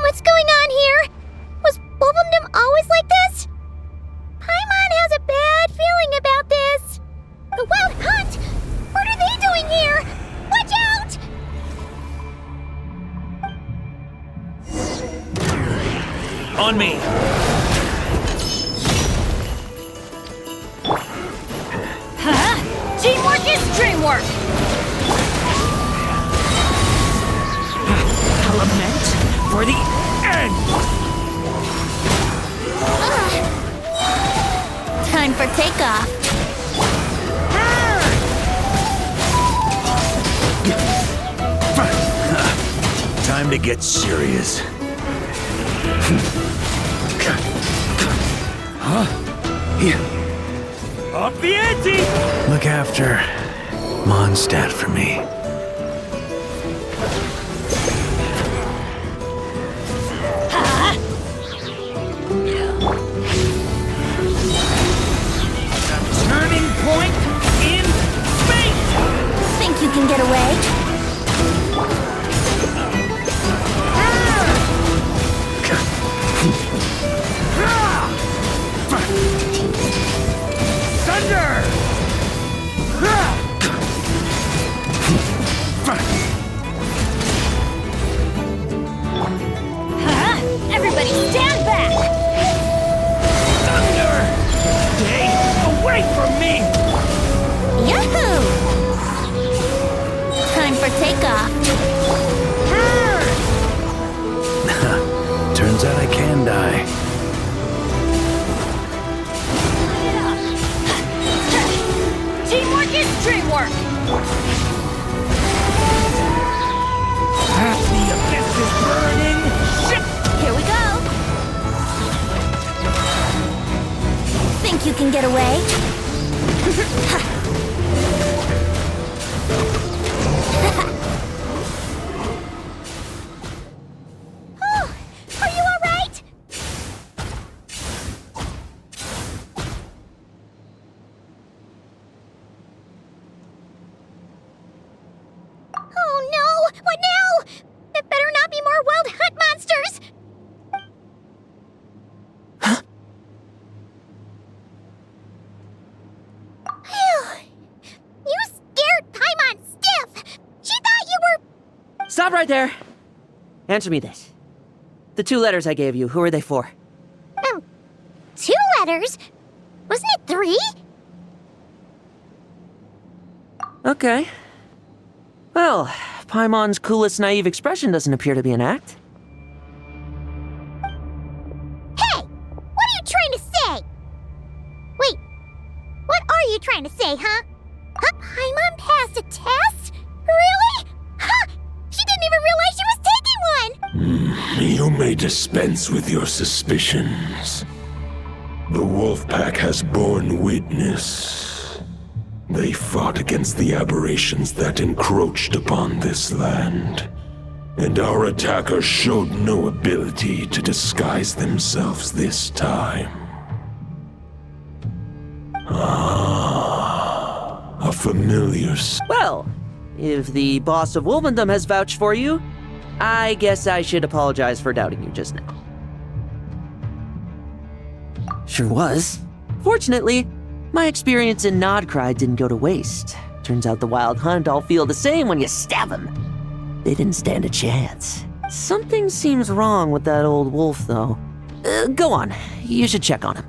What's going on here? Was Bulbumdum always like this? Paimon has a bad feeling about this. The Wild Hunt? What are they doing here? Watch out! On me! Huh? Teamwork is dreamwork! Lament for the end! Time for takeoff. Time to get serious. Huh? Yeah. Up the ante! Look after Mondstadt for me. Turning point in space! Think you can get away? Thunder! Everybody stand back! Thunder! Stay away from me! Yahoo! Time for takeoff. Turns out I can die. Teamwork is dreamwork! The abyss is burning! Shit! Here we go! Think you can get away? Oh, are you all right? Oh no! What now? There better not be more Wild Hunt monsters! You scared Paimon stiff! She thought you were... Stop right there! Answer me this. The 2 letters I gave you, who are they for? 2 letters? Wasn't it 3? Okay. Well, Paimon's coolest naive expression doesn't appear to be an act. Hey! What are you trying to say? Wait, what are you trying to say, huh? Paimon passed a test? Really? Ha! She didn't even realize she was taking one! You may dispense with your suspicions. The Wolfpack has borne witness. They fought against the aberrations that encroached upon this land, and our attackers showed no ability to disguise themselves this time. A familiar Well, if the boss of Wolvendom has vouched for you, I guess I should apologize for doubting you just now. Sure was. Fortunately, my experience in Nodcry didn't go to waste. Turns out the Wild Hunt all feel the same when you stab them. They didn't stand a chance. Something seems wrong with that old wolf, though. Go on. You should check on him.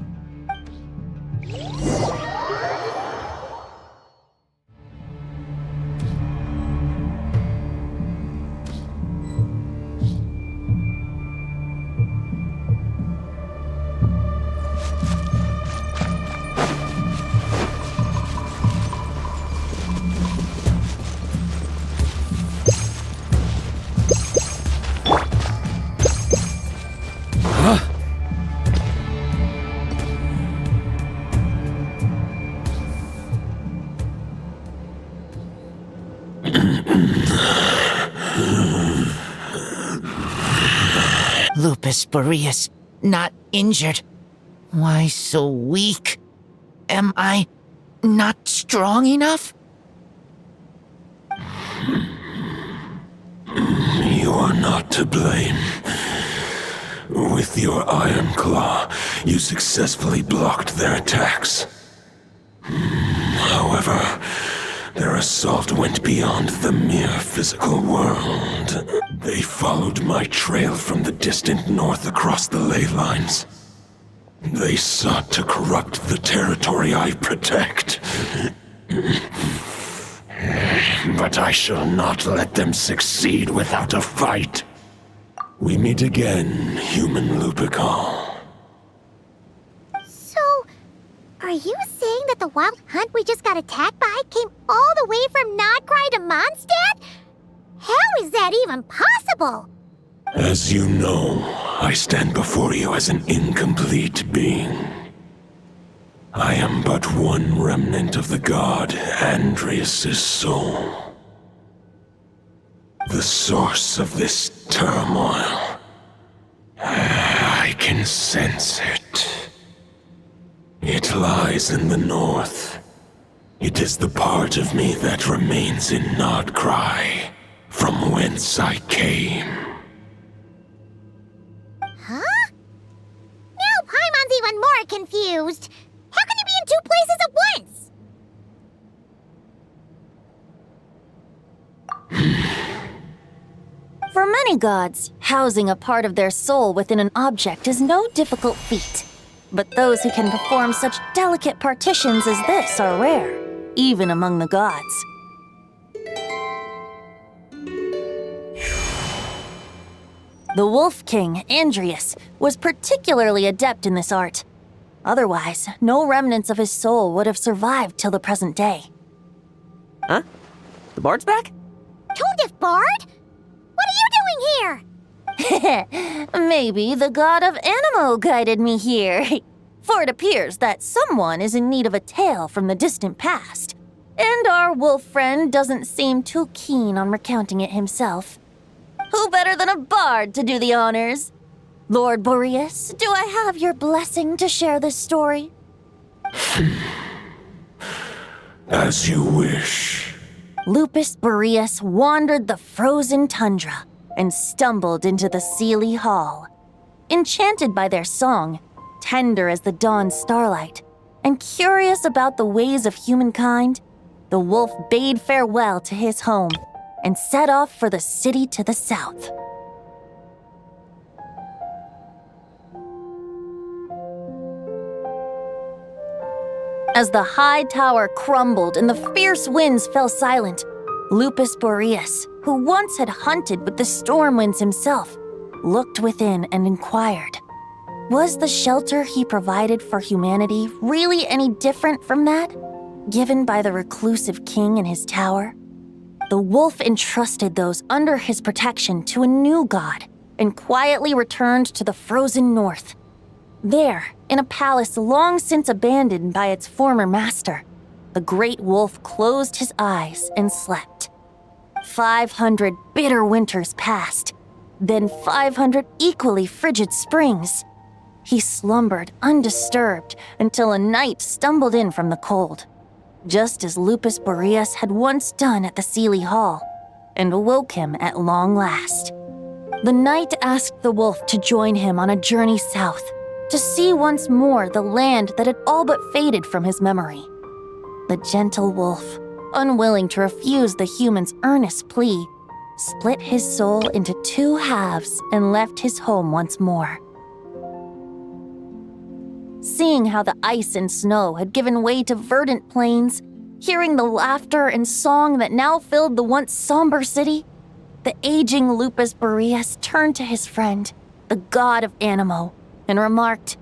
Lupus Boreas, not injured. Why so weak? Am I not strong enough? You are not to blame. With your Iron Claw, you successfully blocked their attacks. However, their assault went beyond the mere physical world. They followed my trail from the distant north across the ley lines. They sought to corrupt the territory I protect. But I shall not let them succeed without a fight. We meet again, human Lupical. So, are you saying that the Wild Hunt we just got attacked by came all the way from Nodcry to Mondstadt? How is that even possible? As you know, I stand before you as an incomplete being. I am but one remnant of the god Andrias' soul. The source of this turmoil. I can sense it. It lies in the north. It is the part of me that remains in Nodcry, from whence I came. Huh? Now Paimon's even more confused. How can you be in two places at once? For many gods, housing a part of their soul within an object is no difficult feat. But those who can perform such delicate partitions as this are rare, even among the gods. The Wolf King, Andrias, was particularly adept in this art. Otherwise, no remnants of his soul would have survived till the present day. Huh? The bard's back? Tone-deaf Bard? What are you doing here? Maybe the god of Animo guided me here. For it appears that someone is in need of a tale from the distant past. And our wolf friend doesn't seem too keen on recounting it himself. Who better than a bard to do the honors? Lord Boreas, do I have your blessing to share this story? As you wish. Lupus Boreas wandered the frozen tundra and stumbled into the Seelie Hall. Enchanted by their song, tender as the dawn starlight, and curious about the ways of humankind, the wolf bade farewell to his home and set off for the city to the south. As the high tower crumbled and the fierce winds fell silent, Lupus Boreas, who once had hunted with the storm winds himself, looked within and inquired, was the shelter he provided for humanity really any different from that, given by the reclusive king in his tower? The wolf entrusted those under his protection to a new god and quietly returned to the frozen north. There, in a palace long since abandoned by its former master, the great wolf closed his eyes and slept. 500 bitter winters passed, then 500 equally frigid springs. He slumbered undisturbed until a night stumbled in from the cold, just as Lupus Boreas had once done at the Seelie Hall, and awoke him at long last. The knight asked the wolf to join him on a journey south, to see once more the land that had all but faded from his memory. The gentle wolf, unwilling to refuse the human's earnest plea, split his soul into two halves and left his home once more. Seeing how the ice and snow had given way to verdant plains, hearing the laughter and song that now filled the once somber city, the aging Lupus Boreas turned to his friend, the god of Animo, and remarked,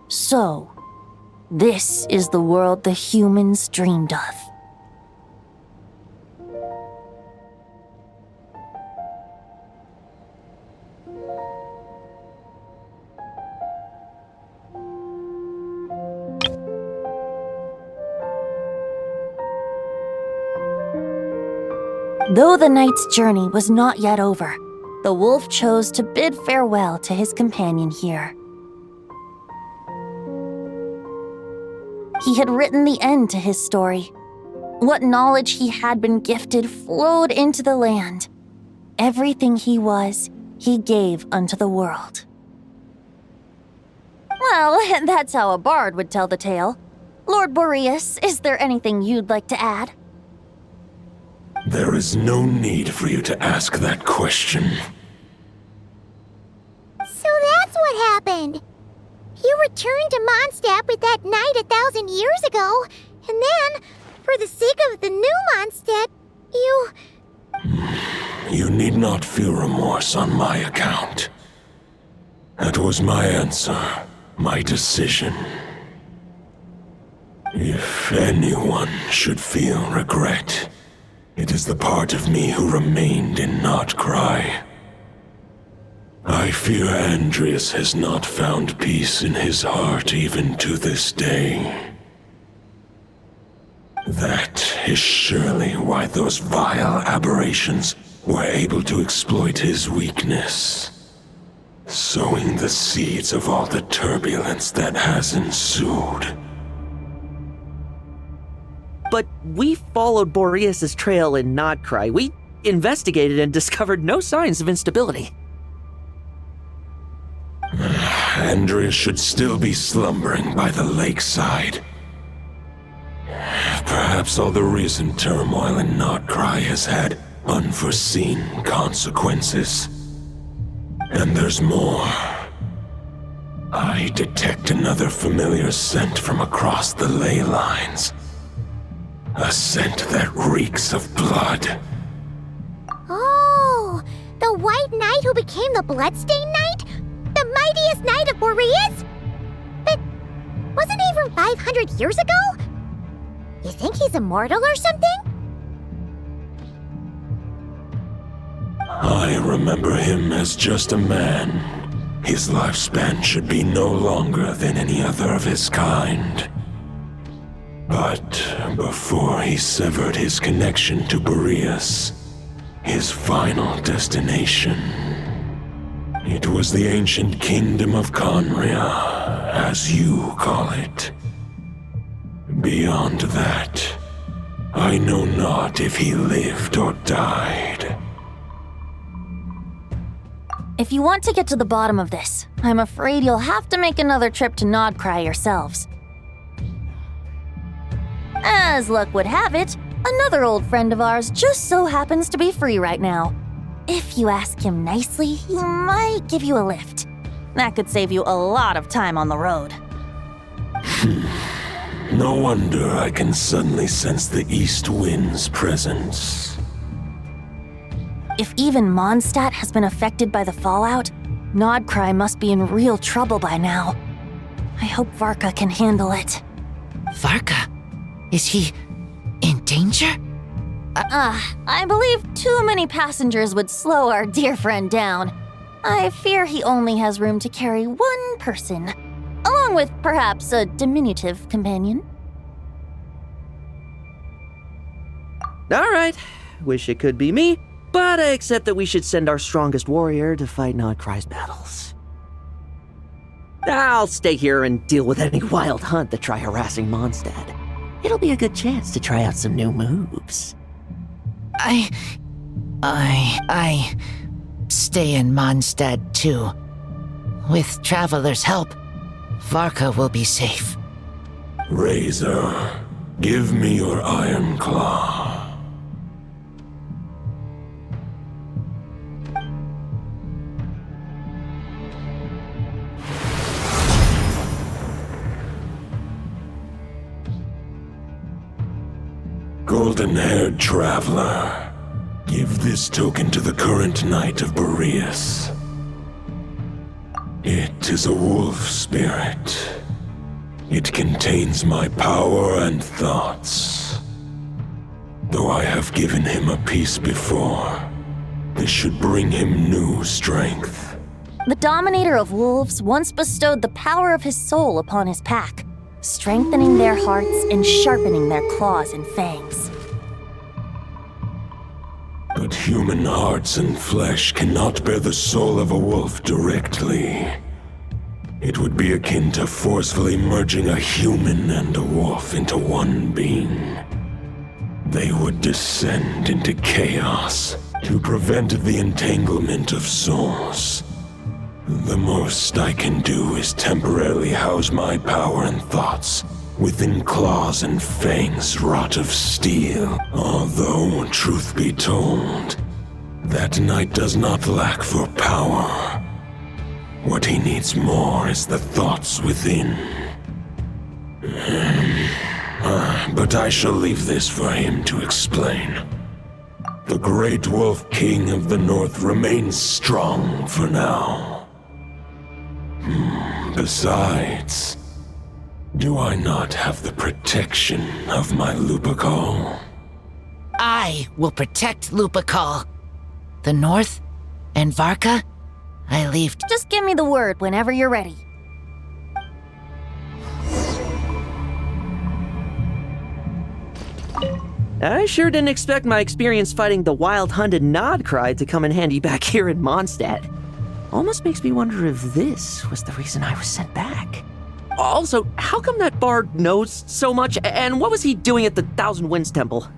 "So, this is the world the humans dreamed of." Though the knight's journey was not yet over, the wolf chose to bid farewell to his companion here. He had written the end to his story. What knowledge he had been gifted flowed into the land. Everything he was, he gave unto the world. Well, that's how a bard would tell the tale. Lord Boreas, is there anything you'd like to add? There is no need for you to ask that question. So that's what happened. You returned to Mondstadt with that knight 1,000 years ago, and then, for the sake of the new Mondstadt, you... You need not feel remorse on my account. That was my answer, my decision. If anyone should feel regret, it is the part of me who remained in Notcry. I fear Andreas has not found peace in his heart even to this day. That is surely why those vile aberrations were able to exploit his weakness, sowing the seeds of all the turbulence that has ensued. But we followed Boreas' trail in Nodcry. We investigated and discovered no signs of instability. Andreas should still be slumbering by the lakeside. Perhaps all the recent turmoil in Notcry has had unforeseen consequences. And there's more. I detect another familiar scent from across the ley lines. A scent that reeks of blood. Oh, the White Knight who became the Bloodstained Knight? The mightiest knight of Boreas? But wasn't he from 500 years ago? You think he's immortal or something? I remember him as just a man. His lifespan should be no longer than any other of his kind. But before he severed his connection to Boreas, his final destination, it was the ancient kingdom of Conria, as you call it. Beyond that, I know not if he lived or died. If you want to get to the bottom of this, I'm afraid you'll have to make another trip to Nodcry yourselves. As luck would have it, another old friend of ours just so happens to be free right now. If you ask him nicely, he might give you a lift. That could save you a lot of time on the road. No wonder I can suddenly sense the east wind's presence. If even Mondstadt has been affected by the fallout, Nodcry must be in real trouble by now. I hope Varka can handle it. Varka? Is he in danger? I believe too many passengers would slow our dear friend down. I fear he only has room to carry one person, along with perhaps a diminutive companion. All right, wish it could be me, but I accept that we should send our strongest warrior to fight Nodcry's battles. I'll stay here and deal with any wild hunt that try harassing Mondstadt. It'll be a good chance to try out some new moves. I stay in Mondstadt too. With Traveler's help, Varka will be safe. Razor, give me your Iron Claw. Golden-haired traveler, give this token to the current knight of Boreas. It is a wolf spirit. It contains my power and thoughts. Though I have given him a piece before, this should bring him new strength. The Dominator of Wolves once bestowed the power of his soul upon his pack, strengthening their hearts and sharpening their claws and fangs. But human hearts and flesh cannot bear the soul of a wolf directly. It would be akin to forcefully merging a human and a wolf into one being. They would descend into chaos to prevent the entanglement of souls. The most I can do is temporarily house my power and thoughts within claws and fangs wrought of steel. Although, truth be told, that knight does not lack for power. What he needs more is the thoughts within. But I shall leave this for him to explain. The Great Wolf King of the North remains strong for now. Besides, do I not have the protection of my Lupacol? I will protect Lupacol. The North and Varka, I leave. Just give me the word whenever you're ready. I sure didn't expect my experience fighting the wild-hunted Nodcry to come in handy back here in Mondstadt. Almost makes me wonder if this was the reason I was sent back. Also, how come that bard knows so much, and what was he doing at the Thousand Winds Temple?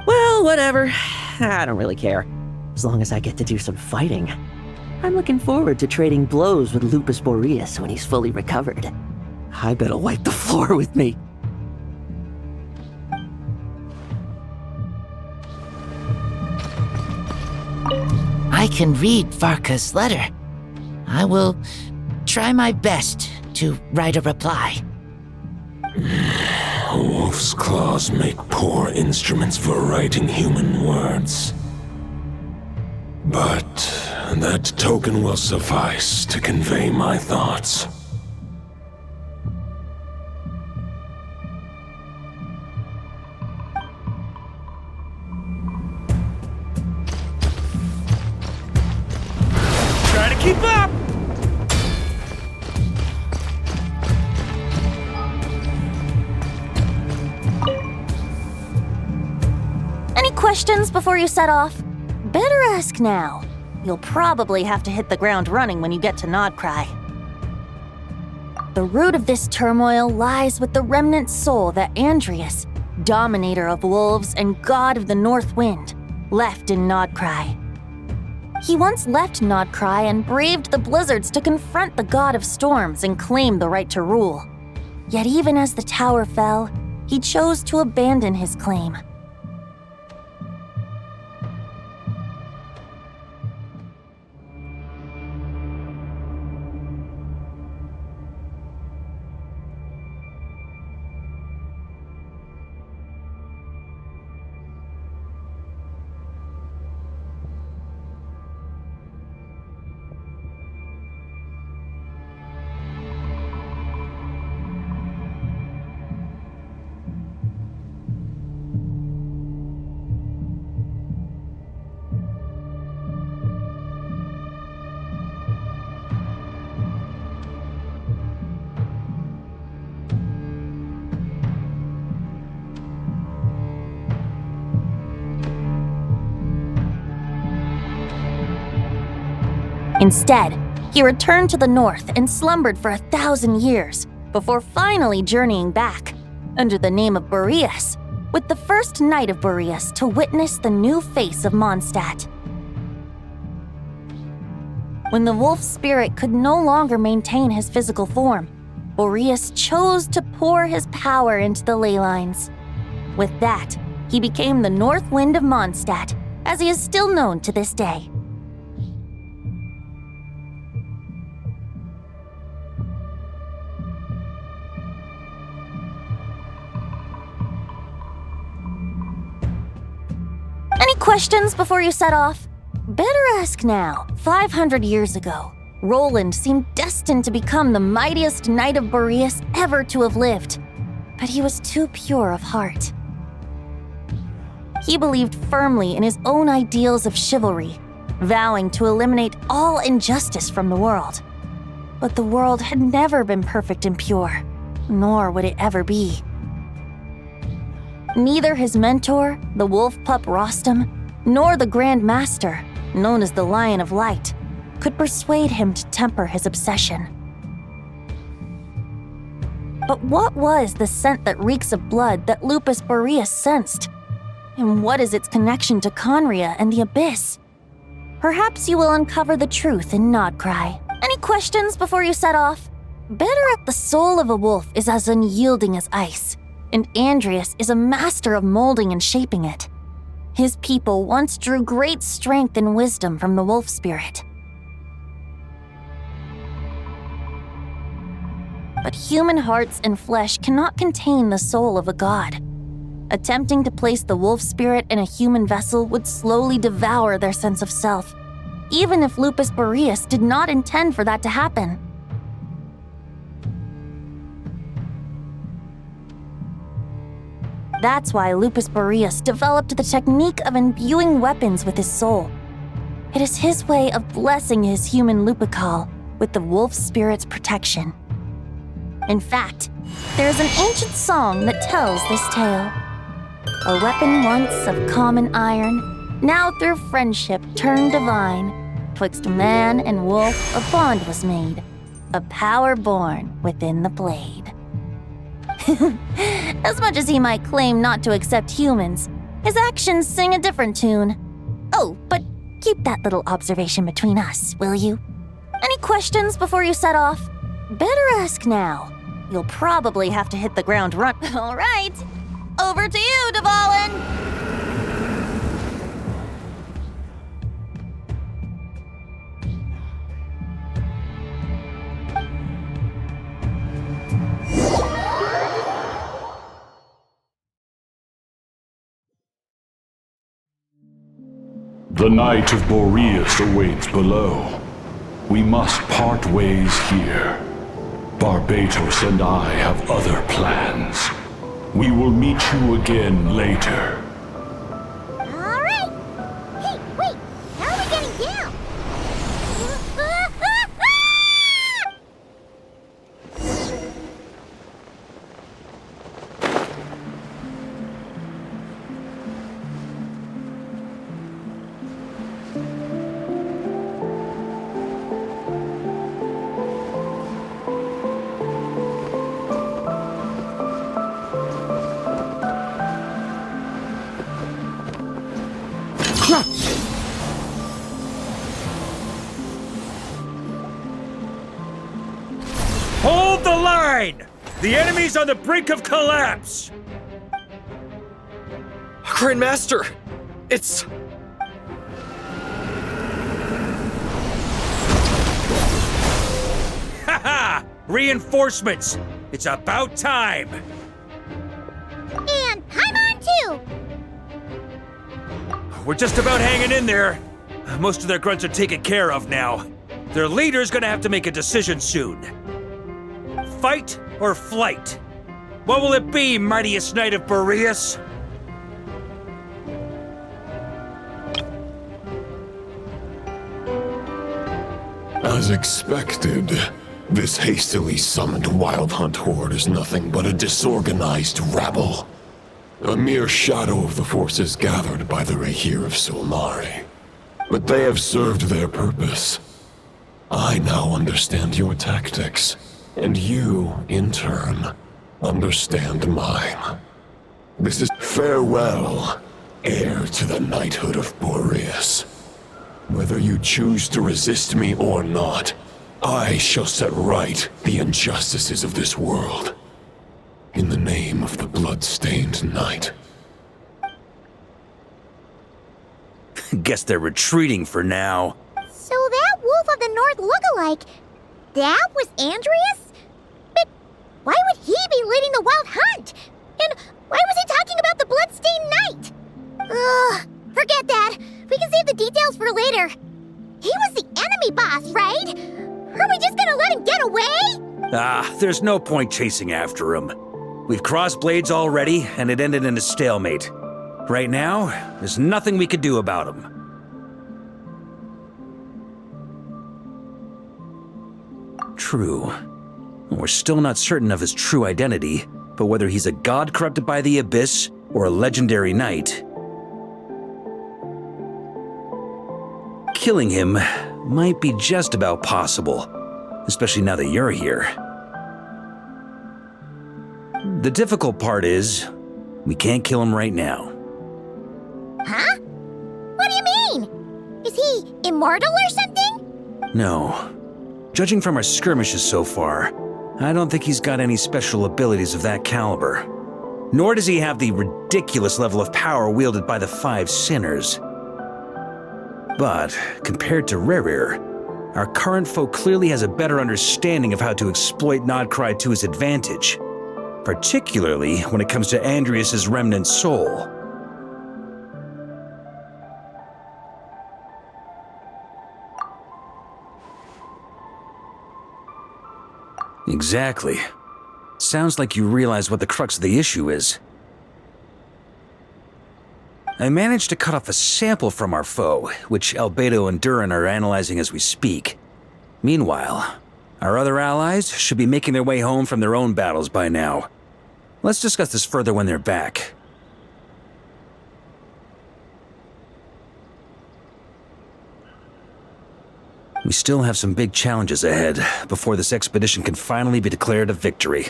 Well, whatever. I don't really care. As long as I get to do some fighting. I'm looking forward to trading blows with Lupus Boreas when he's fully recovered. I bet he'll wipe the floor with me. I can read Varka's letter. I will try my best to write a reply. A wolf's claws make poor instruments for writing human words. But that token will suffice to convey my thoughts. Try to keep up! Any questions before you set off? Better ask now. You'll probably have to hit the ground running when you get to Nodcry. The root of this turmoil lies with the remnant soul that Andreas, Dominator of Wolves and God of the North Wind, left in Nodcry. He once left Nodcry and braved the blizzards to confront the God of Storms and claim the right to rule. Yet even as the tower fell, he chose to abandon his claim. Instead, he returned to the north and slumbered for 1,000 years before finally journeying back, under the name of Boreas, with the first Knight of Boreas to witness the new face of Mondstadt. When the wolf spirit could no longer maintain his physical form, Boreas chose to pour his power into the ley lines. With that, he became the North Wind of Mondstadt, as he is still known to this day. Any questions before you set off? Better ask now. 500 years ago, Roland seemed destined to become the mightiest Knight of Boreas ever to have lived. But he was too pure of heart. He believed firmly in his own ideals of chivalry, vowing to eliminate all injustice from the world. But the world had never been perfect and pure, nor would it ever be. Neither his mentor, the wolf pup Rostam, nor the Grand Master, known as the Lion of Light, could persuade him to temper his obsession. But what was the scent that reeks of blood that Lupus Boreas sensed? And what is its connection to Conria and the Abyss? Perhaps you will uncover the truth in Nodcry. Any questions before you set off? Better, the soul of a wolf is as unyielding as ice, and Andreas is a master of molding and shaping it. His people once drew great strength and wisdom from the wolf spirit. But human hearts and flesh cannot contain the soul of a god. Attempting to place the wolf spirit in a human vessel would slowly devour their sense of self, even if Lupus Boreas did not intend for that to happen. That's why Lupus Boreas developed the technique of imbuing weapons with his soul. It is his way of blessing his human Lupical with the wolf spirit's protection. In fact, there is an ancient song that tells this tale. A weapon once of common iron, now through friendship turned divine. Twixt man and wolf a bond was made, a power born within the blade. As much as he might claim not to accept humans, his actions sing a different tune. Oh, but keep that little observation between us, will you? Any questions before you set off? Better ask now. You'll probably have to hit the ground run. All right, over to you, Dvalin! The Knight of Boreas awaits below. We must part ways here. Barbatos and I have other plans. We will meet you again later. All right. Hey, wait. How are we getting down? Hold the line! The enemy's on the brink of collapse! Grandmaster! It's... Haha! Reinforcements! It's about time! And I'm on too! We're just about hanging in there. Most of their grunts are taken care of now. Their leader's gonna have to make a decision soon. Fight or flight? What will it be, mightiest Knight of Boreas? As expected, this hastily summoned Wild Hunt horde is nothing but a disorganized rabble. A mere shadow of the forces gathered by the Rahir of Solmari. But they have served their purpose. I now understand your tactics, and you, in turn, understand mine. This is farewell, heir to the knighthood of Boreas. Whether you choose to resist me or not, I shall set right the injustices of this world. In the name of the blood-stained knight. Guess they're retreating for now. So that Wolf of the North lookalike, that was Andreas? But why would he be leading the wild hunt? And why was he talking about the bloodstained knight? Ugh, forget that. We can save the details for later. He was the enemy boss, right? Are we just gonna let him get away? There's no point chasing after him. We've crossed blades already, and it ended in a stalemate. Right now, there's nothing we could do about him. True. We're still not certain of his true identity, but whether he's a god corrupted by the abyss or a legendary knight, killing him might be just about possible, especially now that you're here. The difficult part is, we can't kill him right now. Huh? What do you mean? Is he immortal or something? No. Judging from our skirmishes so far, I don't think he's got any special abilities of that caliber. Nor does he have the ridiculous level of power wielded by the 5 sinners. But, compared to Rerir, our current foe clearly has a better understanding of how to exploit Nodcry to his advantage, particularly when it comes to Andreas' remnant soul. Exactly. Sounds like you realize what the crux of the issue is. I managed to cut off a sample from our foe, which Albedo and Durin are analyzing as we speak. Meanwhile, our other allies should be making their way home from their own battles by now. Let's discuss this further when they're back. We still have some big challenges ahead before this expedition can finally be declared a victory.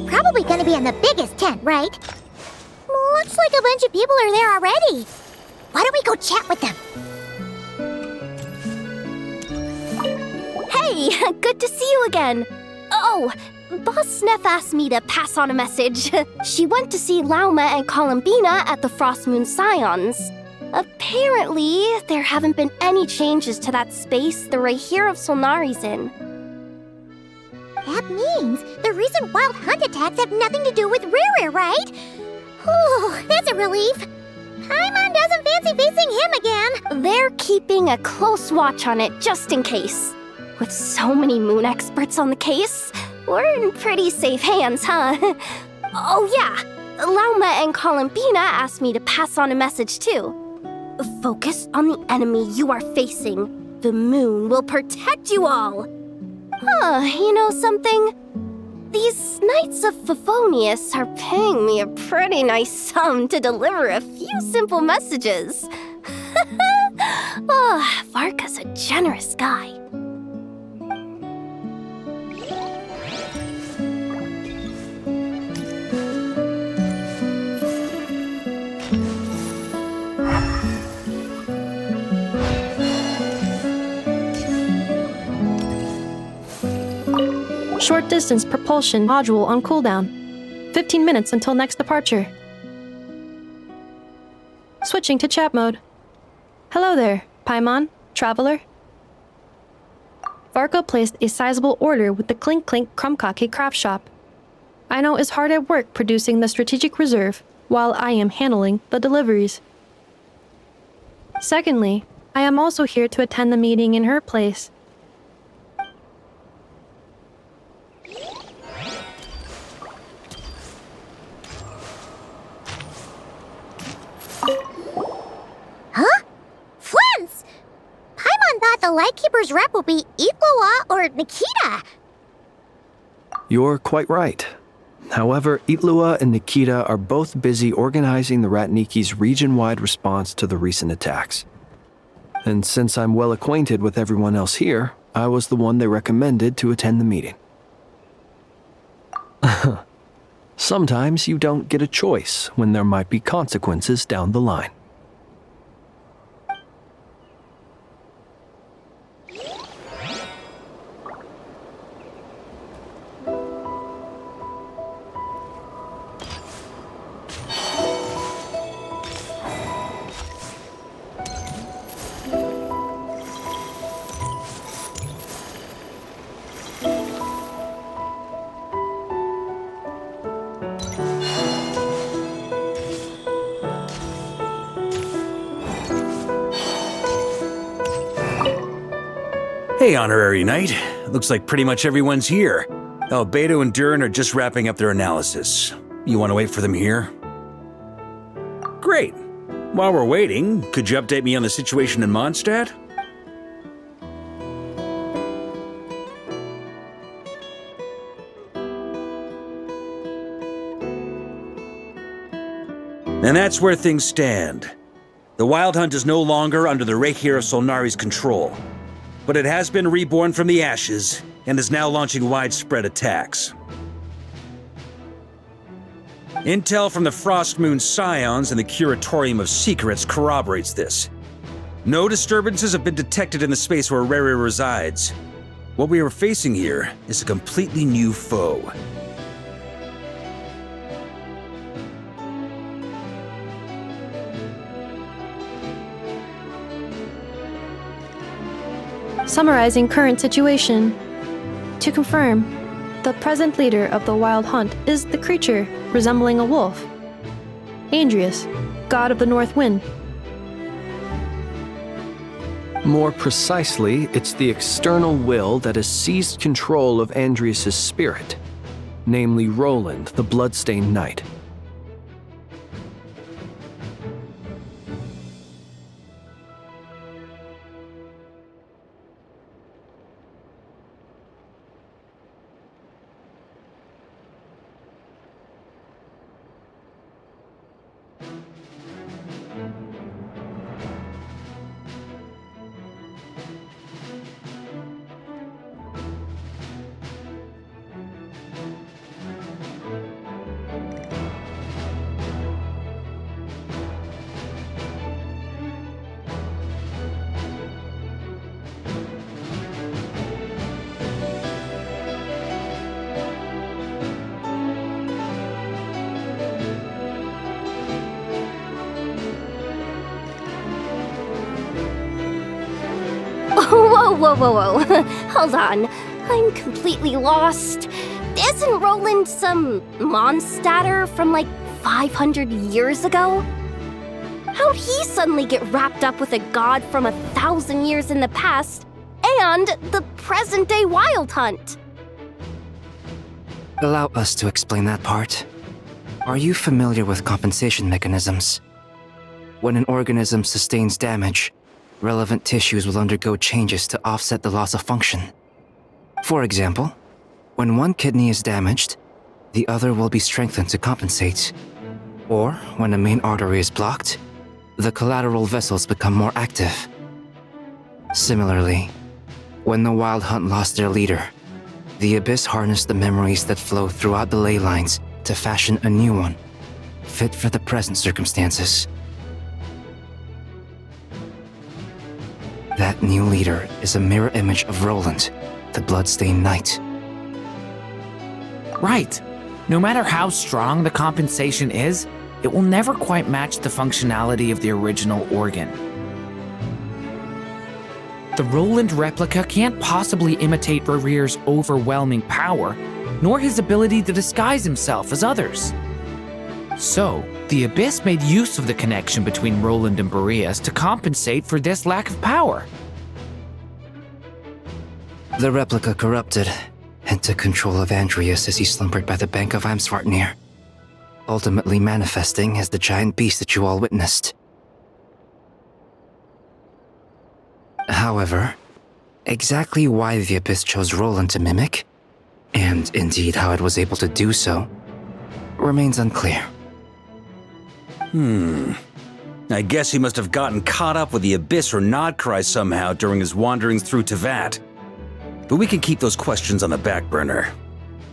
Probably gonna be in the biggest tent, right? Looks like a bunch of people are there already. Why don't we go chat with them? Hey, good to see you again. Oh, Boss Sneff asked me to pass on a message. She went to see Lauma and Columbina at the Frost Moon Scions. Apparently, there haven't been any changes to that space the Rahir of Solnari's in. That means the recent wild hunt attacks have nothing to do with Rerir, right? Whew, that's a relief. Paimon doesn't fancy facing him again. They're keeping a close watch on it just in case. With so many moon experts on the case, we're in pretty safe hands, huh? Oh yeah, Lauma and Columbina asked me to pass on a message too. Focus on the enemy you are facing. The moon will protect you all. You know something? These Knights of Favonius are paying me a pretty nice sum to deliver a few simple messages. Varka's a generous guy. Short distance propulsion module on cooldown. 15 minutes until next departure. Switching to chat mode. Hello there, Paimon, traveler. Varka placed a sizable order with the Clink Clink Krumkake craft shop. I know is hard at work producing the strategic reserve, while I am handling the deliveries. Secondly, I am also here to attend the meeting in her place. Huh? Flens! Paimon thought the Lightkeeper's rep would be Itlua or Nikita. You're quite right. However, Itlua and Nikita are both busy organizing the Ratniki's region-wide response to the recent attacks. And since I'm well acquainted with everyone else here, I was the one they recommended to attend the meeting. Sometimes you don't get a choice when there might be consequences down the line. Hey, Honorary Knight. Looks like pretty much everyone's here. Albedo and Durin are just wrapping up their analysis. You want to wait for them here? Great. While we're waiting, could you update me on the situation in Mondstadt? And that's where things stand. The Wild Hunt is no longer under the Reikir of Solnari's control, but it has been reborn from the ashes and is now launching widespread attacks. Intel from the Frostmoon Scions and the Curatorium of Secrets corroborates this. No disturbances have been detected in the space where Rere resides. What we are facing here is a completely new foe. Summarizing current situation. To confirm, the present leader of the Wild Hunt is the creature resembling a wolf, Andrius, god of the North Wind. More precisely, it's the external will that has seized control of Andrius' spirit, namely Roland, the Bloodstained Knight. Whoa. Hold on. I'm completely lost. Isn't Roland some Mondstadter from like 500 years ago? How'd he suddenly get wrapped up with a god from 1,000 years in the past and the present-day Wild Hunt? Allow us to explain that part. Are you familiar with compensation mechanisms? When an organism sustains damage, relevant tissues will undergo changes to offset the loss of function. For example, when one kidney is damaged, the other will be strengthened to compensate. Or, when a main artery is blocked, the collateral vessels become more active. Similarly, when the Wild Hunt lost their leader, the Abyss harnessed the memories that flow throughout the ley lines to fashion a new one, fit for the present circumstances. That new leader is a mirror image of Roland, the Bloodstained Knight. Right. No matter how strong the compensation is, it will never quite match the functionality of the original organ. The Roland replica can't possibly imitate Rere's overwhelming power, nor his ability to disguise himself as others. So, The Abyss made use of the connection between Roland and Boreas to compensate for this lack of power. The replica corrupted and took control of Andreas as he slumbered by the bank of Eimsvartnir, ultimately manifesting as the giant beast that you all witnessed. However, exactly why the Abyss chose Roland to mimic, and indeed how it was able to do so, remains unclear. I guess he must have gotten caught up with the Abyss or Nodcry somehow during his wanderings through Tevat. But we can keep those questions on the back burner.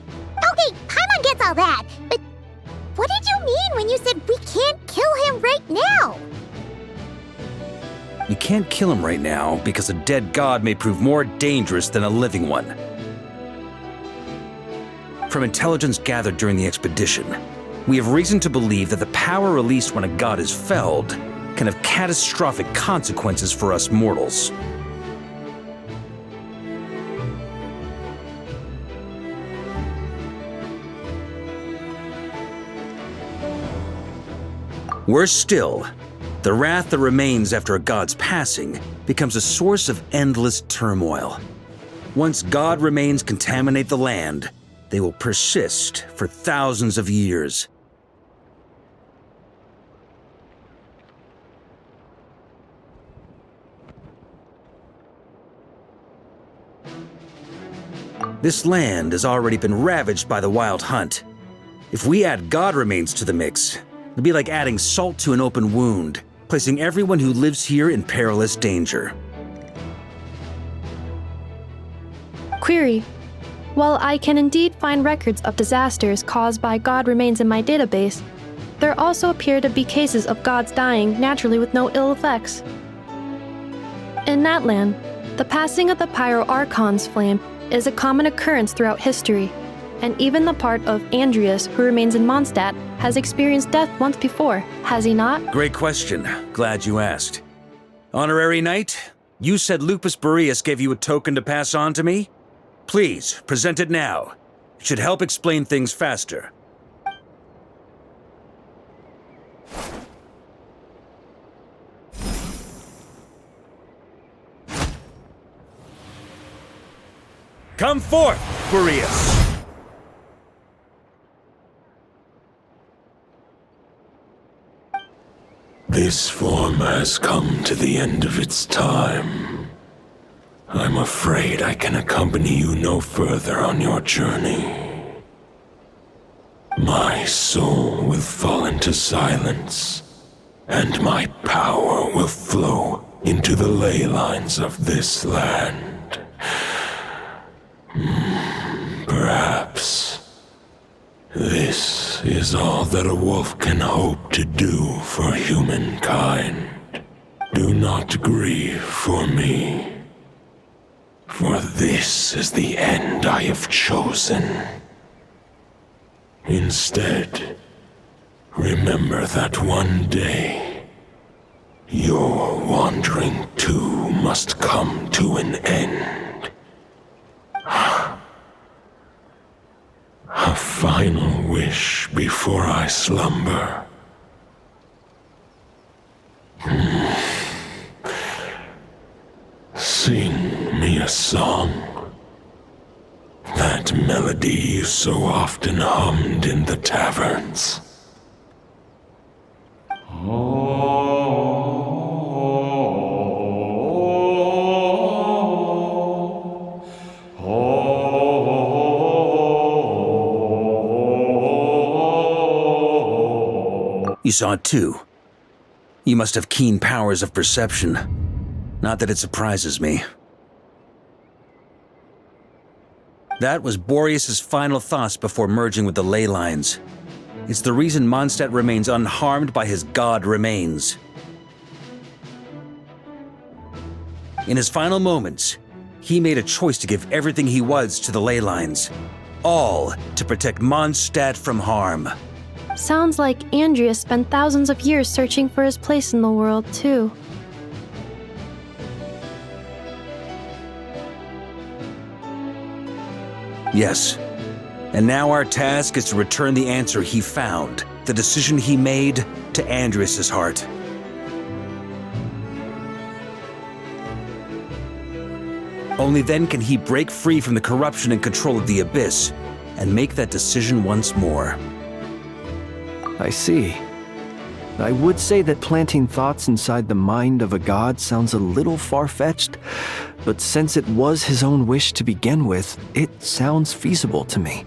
Okay, Paimon gets all that, but what did you mean when you said we can't kill him right now? We can't kill him right now because a dead god may prove more dangerous than a living one. From intelligence gathered during the expedition, we have reason to believe that the power released when a god is felled can have catastrophic consequences for us mortals. Worse still, the wrath that remains after a god's passing becomes a source of endless turmoil. Once god remains contaminate the land, they will persist for thousands of years. This land has already been ravaged by the Wild Hunt. If we add god remains to the mix, it'd be like adding salt to an open wound, placing everyone who lives here in perilous danger. Query. While I can indeed find records of disasters caused by god remains in my database, there also appear to be cases of gods dying naturally with no ill effects. In that land, the passing of the Pyro-Archon's flame is a common occurrence throughout history, and even the part of Andreas who remains in Mondstadt has experienced death once before, has he not? Great question. Glad you asked. Honorary Knight, you said Lupus Boreas gave you a token to pass on to me? Please, present it now. It should help explain things faster. Come forth, Boreas! This form has come to the end of its time. I'm afraid I can accompany you no further on your journey. My soul will fall into silence, and my power will flow into the ley lines of this land. Perhaps this is all that a wolf can hope to do for humankind. Do not grieve for me, for this is the end I have chosen. Instead, remember that one day, your wandering too must come to an end. A final wish before I slumber. Sing me a song. That melody you so often hummed in the taverns. You saw it too. You must have keen powers of perception. Not that it surprises me. That was Boreas' final thoughts before merging with the ley lines. It's the reason Mondstadt remains unharmed by his god remains. In his final moments, he made a choice to give everything he was to the ley lines. All to protect Mondstadt from harm. Sounds like Andreas spent thousands of years searching for his place in the world, too. Yes. And now our task is to return the answer he found, the decision he made to Andrias' heart. Only then can he break free from the corruption and control of the Abyss and make that decision once more. I see. I would say that planting thoughts inside the mind of a god sounds a little far-fetched, but since it was his own wish to begin with, it sounds feasible to me.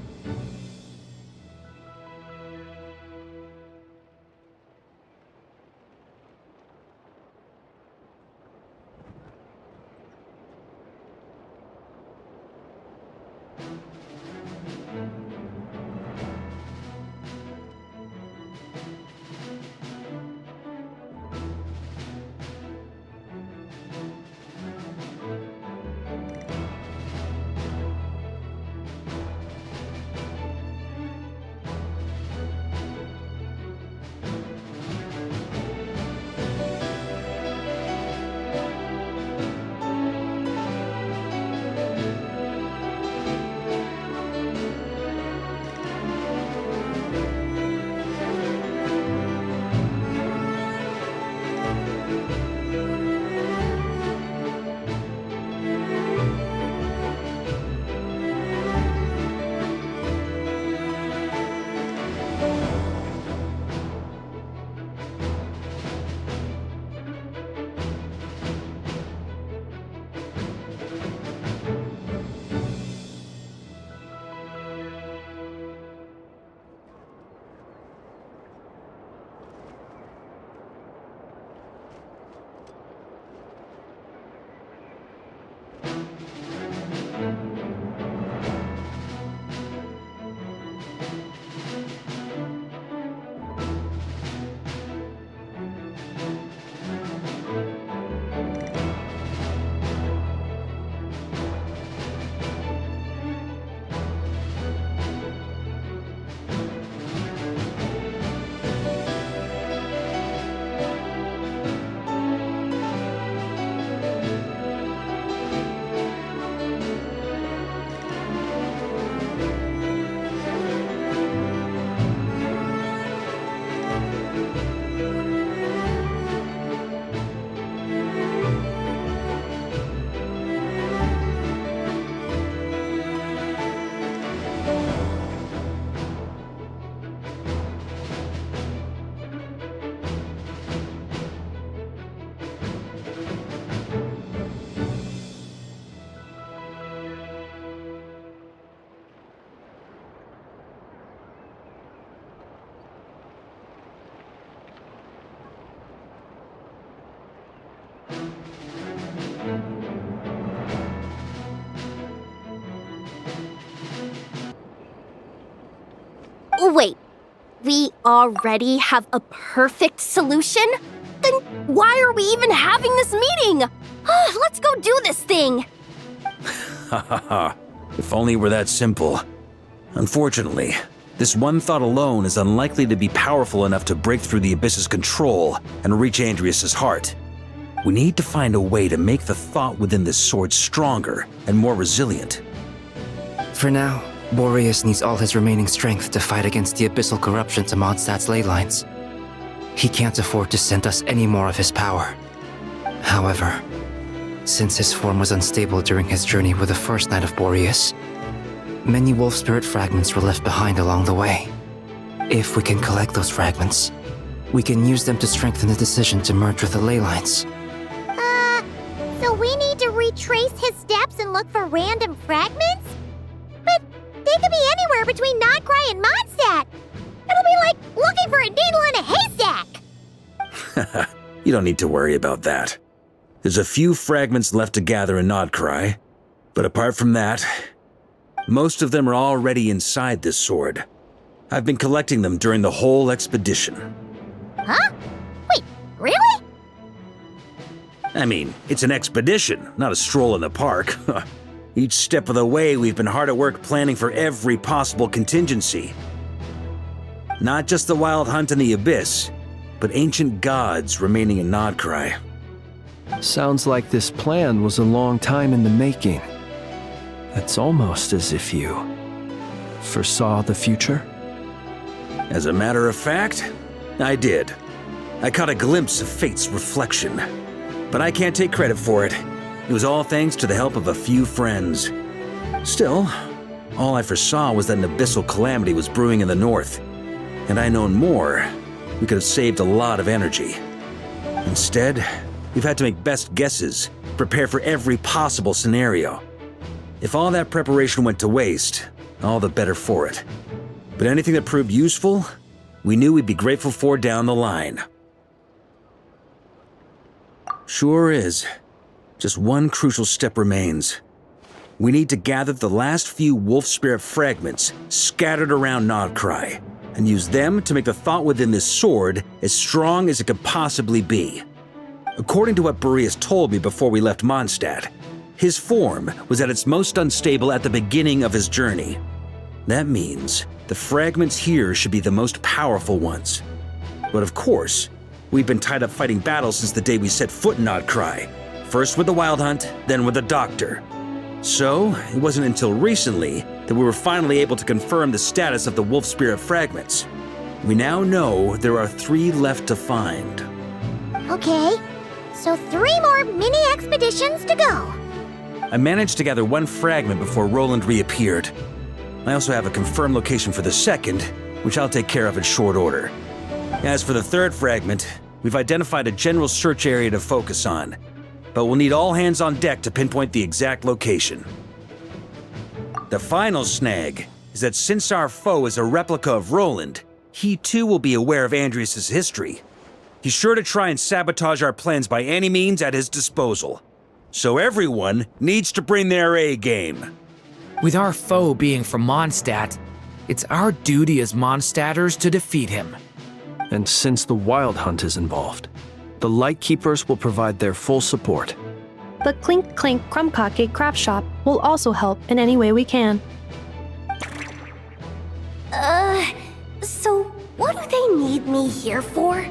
Wait, we already have a perfect solution? Then why are we even having this meeting? Let's go do this thing! Ha ha ha. If only it were that simple. Unfortunately, this one thought alone is unlikely to be powerful enough to break through the Abyss's control and reach Andrias' heart. We need to find a way to make the thought within this sword stronger and more resilient. For now, Boreas needs all his remaining strength to fight against the abyssal corruption to Mondstadt's ley lines. He can't afford to send us any more of his power. However, since his form was unstable during his journey with the first Knight of Boreas, many wolf spirit fragments were left behind along the way. If we can collect those fragments, we can use them to strengthen the decision to merge with the ley lines. So we need to retrace his steps and look for random fragments? But they could be anywhere between Nodcry and Mondstadt. It'll be like looking for a needle in a haystack. You don't need to worry about that. There's a few fragments left to gather in Nodcry, but apart from that, most of them are already inside this sword. I've been collecting them during the whole expedition. Huh? Wait, really? I mean, it's an expedition, not a stroll in the park. Each step of the way, we've been hard at work planning for every possible contingency. Not just the Wild Hunt in the Abyss, but ancient gods remaining in Nodcry. Sounds like this plan was a long time in the making. It's almost as if you foresaw the future. As a matter of fact, I did. I caught a glimpse of fate's reflection. But I can't take credit for it. It was all thanks to the help of a few friends. Still, all I foresaw was that an abyssal calamity was brewing in the north. Had I known more, we could have saved a lot of energy. Instead, we've had to make best guesses, prepare for every possible scenario. If all that preparation went to waste, all the better for it. But anything that proved useful, we knew we'd be grateful for down the line. Sure is. Just one crucial step remains. We need to gather the last few wolf spirit fragments scattered around Nodcry, and use them to make the thought within this sword as strong as it could possibly be. According to what Boreas told me before we left Mondstadt, his form was at its most unstable at the beginning of his journey. That means the fragments here should be the most powerful ones. But of course, we've been tied up fighting battles since the day we set foot in Nodcry, first with the Wild Hunt, then with the Doctor. So, it wasn't until recently that we were finally able to confirm the status of the wolf spirit fragments. We now know there are 3 left to find. Okay, so 3 more mini expeditions to go. I managed to gather 1 fragment before Roland reappeared. I also have a confirmed location for the second, which I'll take care of in short order. As for the 3rd fragment, we've identified a general search area to focus on, but we'll need all hands on deck to pinpoint the exact location. The final snag is that since our foe is a replica of Roland, he too will be aware of Andrias' history. He's sure to try and sabotage our plans by any means at his disposal. So everyone needs to bring their A game. With our foe being from Mondstadt, it's our duty as Mondstadters to defeat him. And since the Wild Hunt is involved, the Lightkeepers will provide their full support. The Clink Clink Krumkake craft shop will also help in any way we can. So what do they need me here for?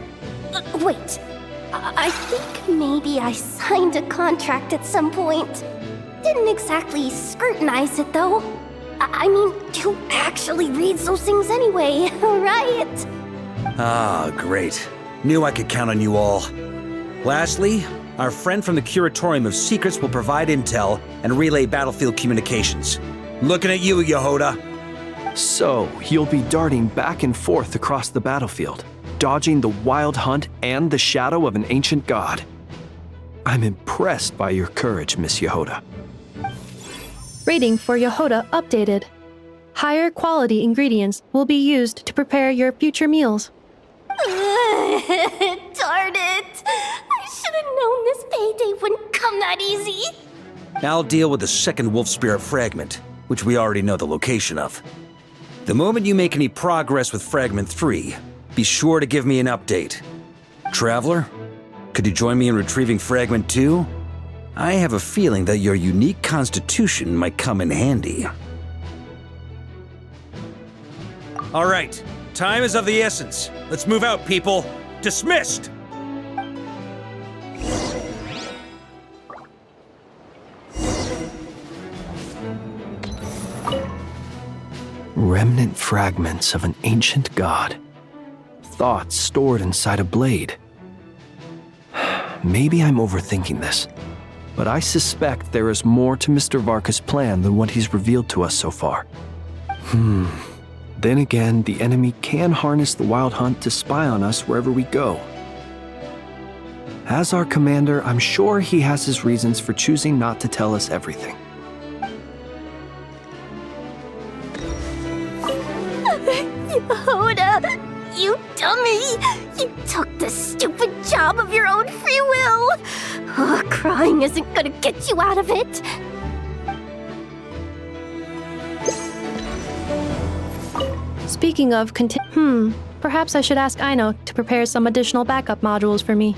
Wait, I think maybe I signed a contract at some point. Didn't exactly scrutinize it though. I mean, who actually reads those things anyway, right? Ah, great. Knew I could count on you all. Lastly, our friend from the Curatorium of Secrets will provide intel and relay battlefield communications. Looking at you, Yehoda. So, you'll be darting back and forth across the battlefield, dodging the Wild Hunt and the shadow of an ancient god. I'm impressed by your courage, Miss Yehoda. Rating for Yehoda updated. Higher quality ingredients will be used to prepare your future meals. Darn it! I should have known this payday wouldn't come that easy. I'll deal with the second wolf spirit fragment, which we already know the location of. The moment you make any progress with Fragment 3, be sure to give me an update. Traveler, could you join me in retrieving Fragment 2? I have a feeling that your unique constitution might come in handy. All right, time is of the essence. Let's move out, people. Dismissed! Remnant fragments of an ancient god. Thoughts stored inside a blade. Maybe I'm overthinking this, but I suspect there is more to Mr. Varka's plan than what he's revealed to us so far. Then again, the enemy can harness the Wild Hunt to spy on us wherever we go. As our commander, I'm sure he has his reasons for choosing not to tell us everything. Yehoda, you dummy! You took the stupid job of your own free will! Oh, crying isn't gonna get you out of it! Speaking of perhaps I should ask Aino to prepare some additional backup modules for me.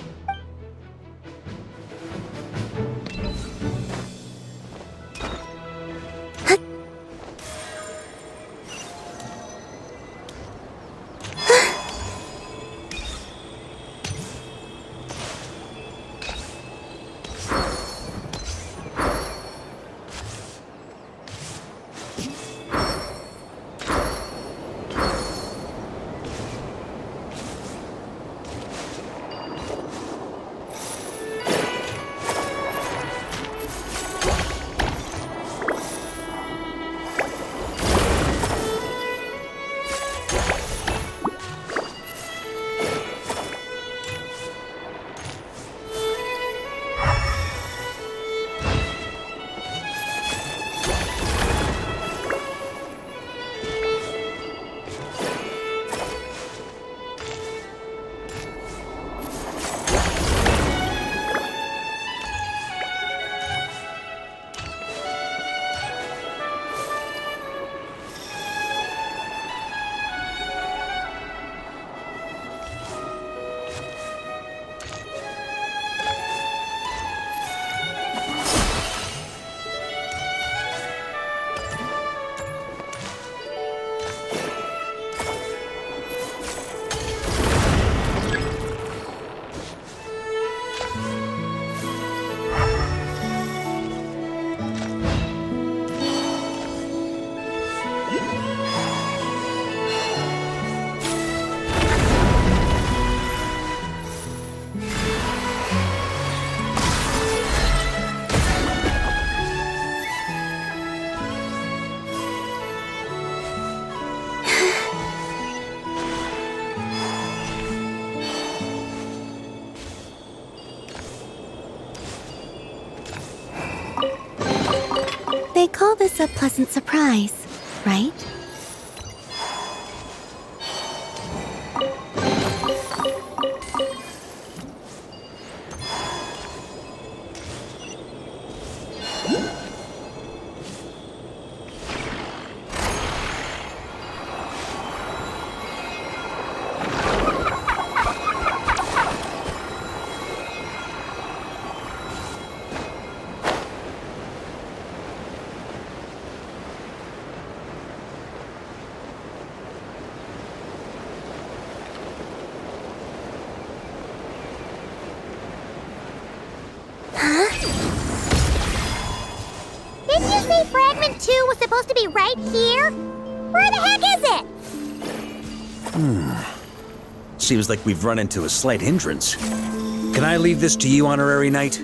They call this a pleasant surprise, right? Didn't you say Fragment 2 was supposed to be right here? Where the heck is it? Seems like we've run into a slight hindrance. Can I leave this to you, Honorary Knight?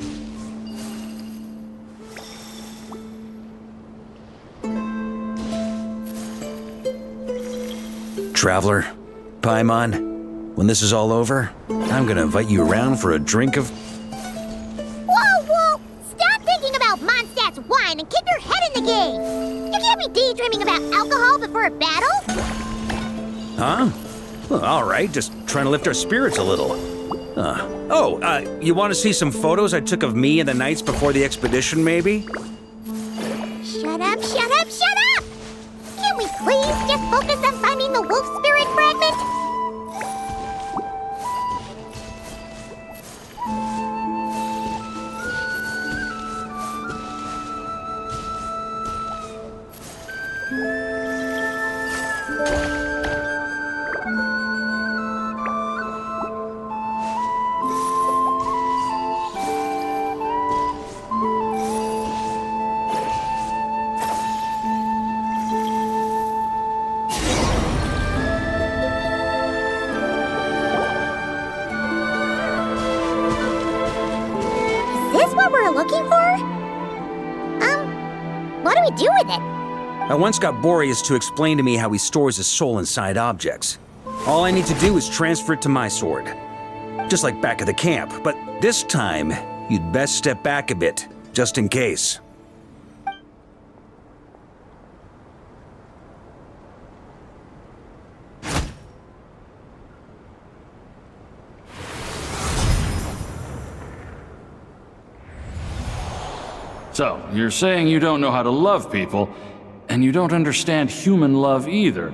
Traveler, Paimon, when this is all over, I'm gonna invite you around for a drink of... Whoa! Stop thinking about Mondstadt's wine and keep your head in the game! You can't be daydreaming about alcohol before a battle! Huh? Well, all right, just trying to lift our spirits a little. You want to see some photos I took of me and the knights before the expedition, maybe? Shut up! Can we please just focus on finding the wolf spirit fragment? Is this what we're looking for? What do we do with it? I once got Boreas to explain to me how he stores his soul inside objects. All I need to do is transfer it to my sword. Just like back at the camp, but this time, you'd best step back a bit, just in case. So, you're saying you don't know how to love people, and you don't understand human love either.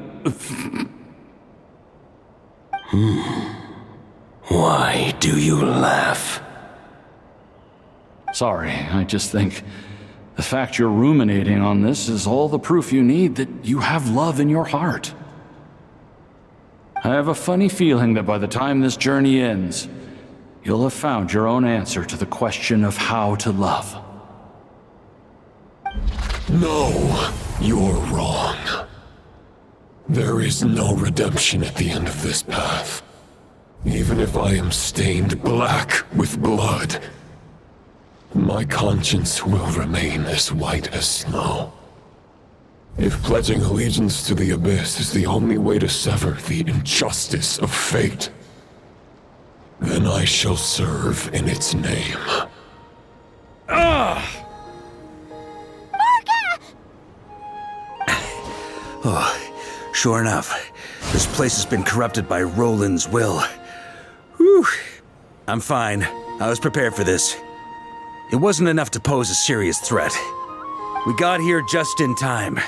Why do you laugh? Sorry, I just think the fact you're ruminating on this is all the proof you need that you have love in your heart. I have a funny feeling that by the time this journey ends, you'll have found your own answer to the question of how to love. No, you're wrong. There is no redemption at the end of this path. Even if I am stained black with blood, my conscience will remain as white as snow. If pledging allegiance to the Abyss is the only way to sever the injustice of fate, then I shall serve in its name. Oh, sure enough, this place has been corrupted by Roland's will. Whew. I'm fine. I was prepared for this. It wasn't enough to pose a serious threat. We got here just in time.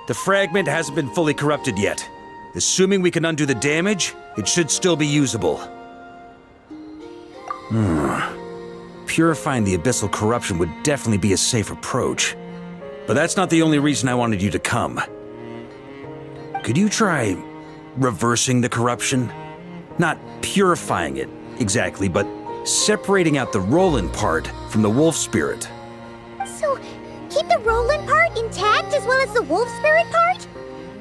The fragment hasn't been fully corrupted yet. Assuming we can undo the damage, it should still be usable. Purifying the abyssal corruption would definitely be a safe approach. But that's not the only reason I wanted you to come. Could you try reversing the corruption? Not purifying it, exactly, but separating out the Roland part from the wolf spirit. So, keep the Roland part intact as well as the wolf spirit part?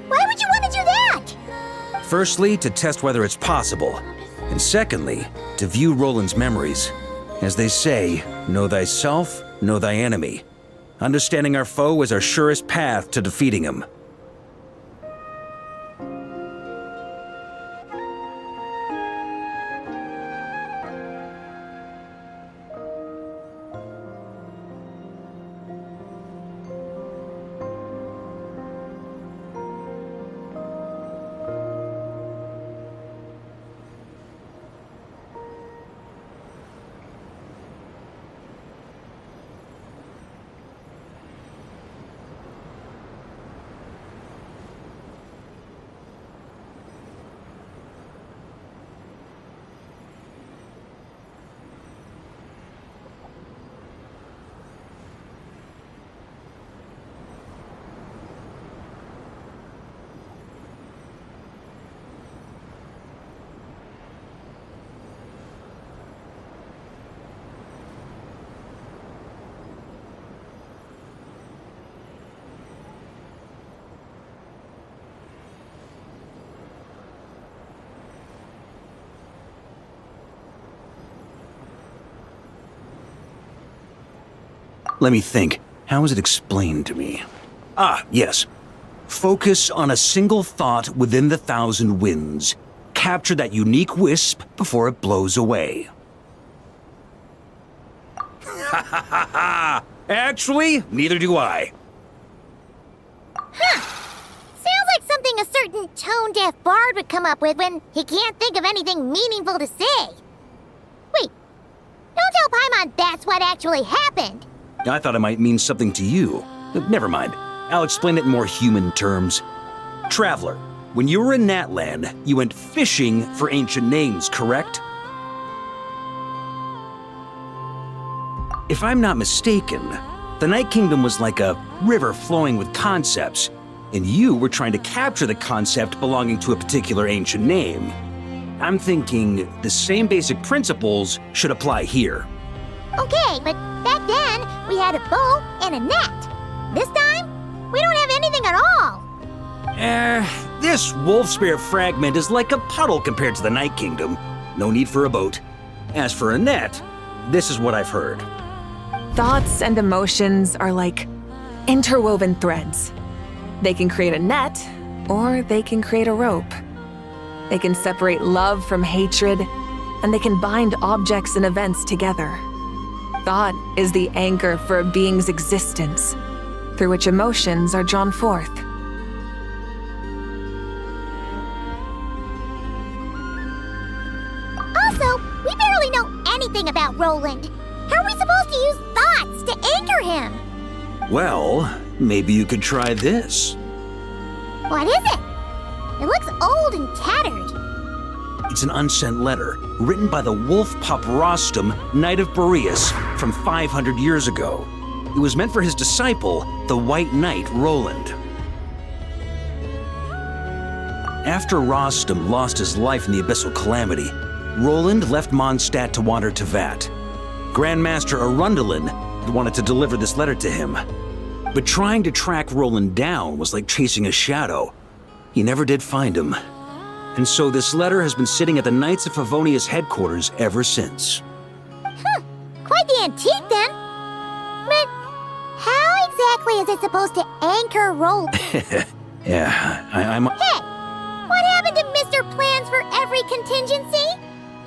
Why would you want to do that? Firstly, to test whether it's possible. And secondly, to view Roland's memories. As they say, know thyself, know thy enemy. Understanding our foe is our surest path to defeating him. Let me think. How was it explained to me? Ah, yes. Focus on a single thought within the 1,000 winds. Capture that unique wisp before it blows away. Ha ha ha ha! Actually, neither do I. Huh. Sounds like something a certain tone-deaf bard would come up with when he can't think of anything meaningful to say. Wait, don't tell Paimon that's what actually happened. I thought it might mean something to you. Never mind. I'll explain it in more human terms. Traveler, when you were in Natland, you went fishing for ancient names, correct? If I'm not mistaken, the Night Kingdom was like a river flowing with concepts, and you were trying to capture the concept belonging to a particular ancient name. I'm thinking the same basic principles should apply here. Okay, but back then, we had a bow and a net. This time, we don't have anything at all. This wolf spirit fragment is like a puddle compared to the Night Kingdom. No need for a boat. As for a net, this is what I've heard. Thoughts and emotions are like interwoven threads. They can create a net, or they can create a rope. They can separate love from hatred, and they can bind objects and events together. Thought is the anchor for a being's existence, through which emotions are drawn forth. Also, we barely know anything about Roland. How are we supposed to use thoughts to anchor him? Well, maybe you could try this. What is it? It looks old and tattered. It's an unsent letter written by the wolf pup Rostam, Knight of Boreas, from 500 years ago. It was meant for his disciple, the White Knight Roland. After Rostam lost his life in the Abyssal Calamity, Roland left Mondstadt to wander to Vat. Grandmaster Arundelen had wanted to deliver this letter to him. But trying to track Roland down was like chasing a shadow. He never did find him. And so this letter has been sitting at the Knights of Favonia's headquarters ever since. Quite the antique then. But how exactly is it supposed to anchor Roland? Yeah, I'm... Hey, what happened to Mr. Plans for every contingency?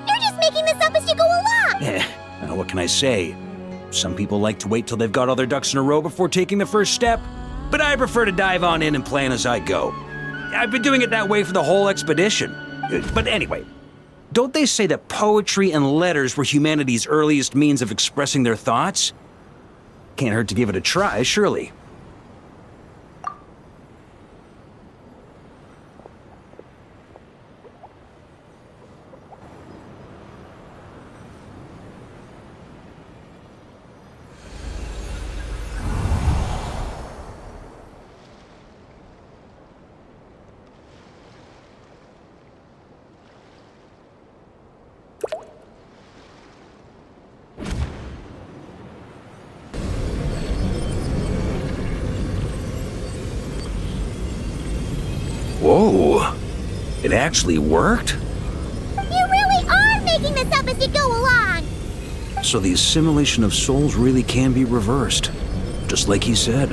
You're just making this up as you go along. What can I say? Some people like to wait till they've got all their ducks in a row before taking the first step, but I prefer to dive on in and plan as I go. I've been doing it that way for the whole expedition. But anyway, don't they say that poetry and letters were humanity's earliest means of expressing their thoughts? Can't hurt to give it a try, surely. Whoa, it actually worked? You really are making this up as you go along. So the assimilation of souls really can be reversed, just like he said.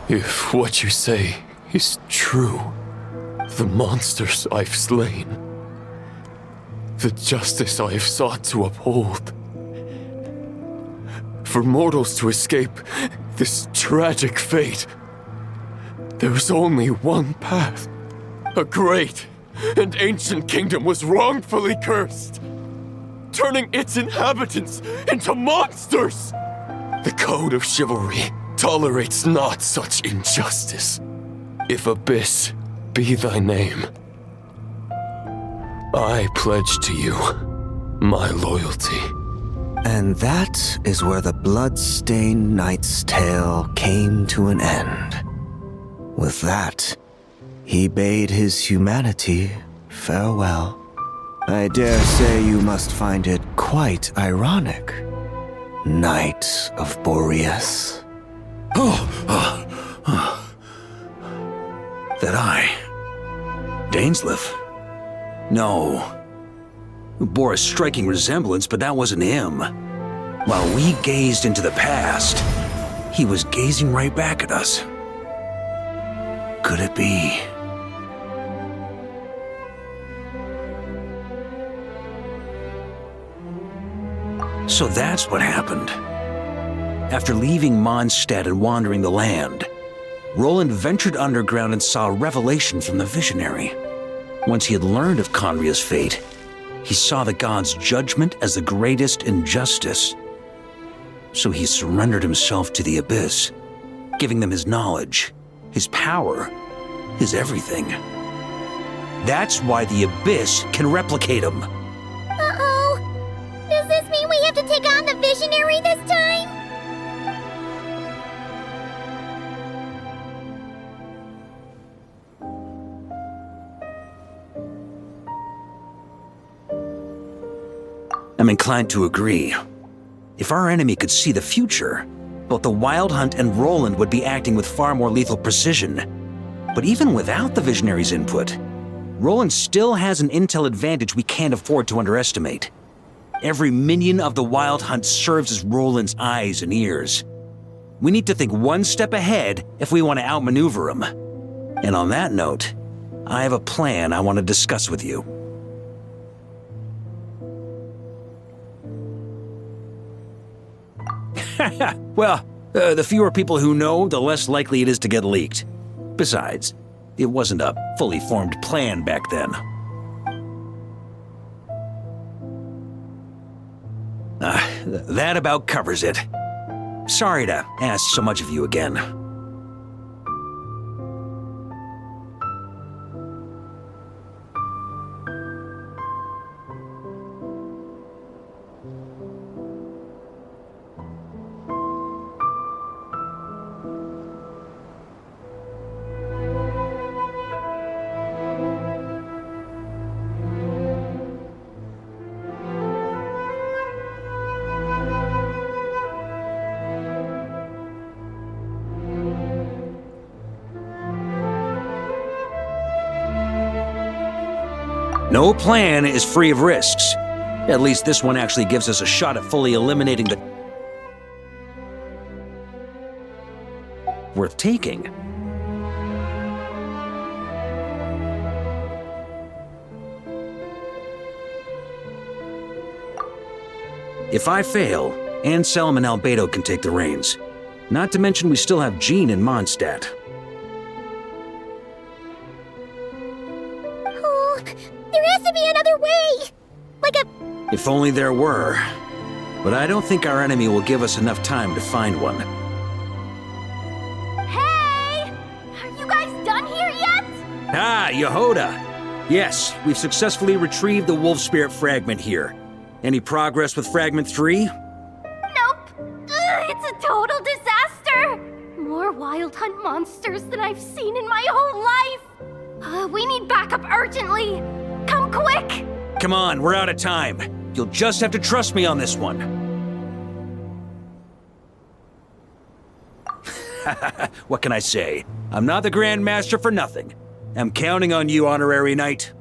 If what you say is true, the monsters I've slain, the justice I have sought to uphold, for mortals to escape this tragic fate, there is only one path. A great and ancient kingdom was wrongfully cursed, turning its inhabitants into monsters. The code of chivalry tolerates not such injustice. If Abyss be thy name, I pledge to you my loyalty. And that is where the blood-stained knight's tale came to an end. With that, he bade his humanity farewell. I dare say you must find it quite ironic, Knight of Boreas. That I, Dainsleif? No, who bore a striking resemblance, but that wasn't him. While we gazed into the past, he was gazing right back at us. Could it be? So that's what happened. After leaving Mondstadt and wandering the land, Roland ventured underground and saw a revelation from the visionary. Once he had learned of Conria's fate, he saw the gods' judgment as the greatest injustice. So he surrendered himself to the Abyss, giving them his knowledge, his power, his everything. That's why the Abyss can replicate him. Uh-oh. Does this mean we have to take on the visionary this time? I'm inclined to agree. If our enemy could see the future, both the Wild Hunt and Roland would be acting with far more lethal precision. But even without the Visionary's input, Roland still has an intel advantage we can't afford to underestimate. Every minion of the Wild Hunt serves as Roland's eyes and ears. We need to think one step ahead if we want to outmaneuver him. And on that note, I have a plan I want to discuss with you. Well, the fewer people who know, the less likely it is to get leaked. Besides, it wasn't a fully formed plan back then. That about covers it. Sorry to ask so much of you again. No plan is free of risks. At least this one actually gives us a shot at fully eliminating the worth taking. If I fail, Anselm and Albedo can take the reins. Not to mention we still have Jean in Mondstadt. There has to be another way! If only there were. But I don't think our enemy will give us enough time to find one. Hey! Are you guys done here yet? Ah, Yehoda! Yes, we've successfully retrieved the Wolf Spirit fragment here. Any progress with Fragment 3? Nope! It's a total disaster! More Wild Hunt monsters than I've seen in my whole life! We need backup urgently! Come quick! Come on, we're out of time. You'll just have to trust me on this one. What can I say? I'm not the Grand Master for nothing. I'm counting on you, Honorary Knight.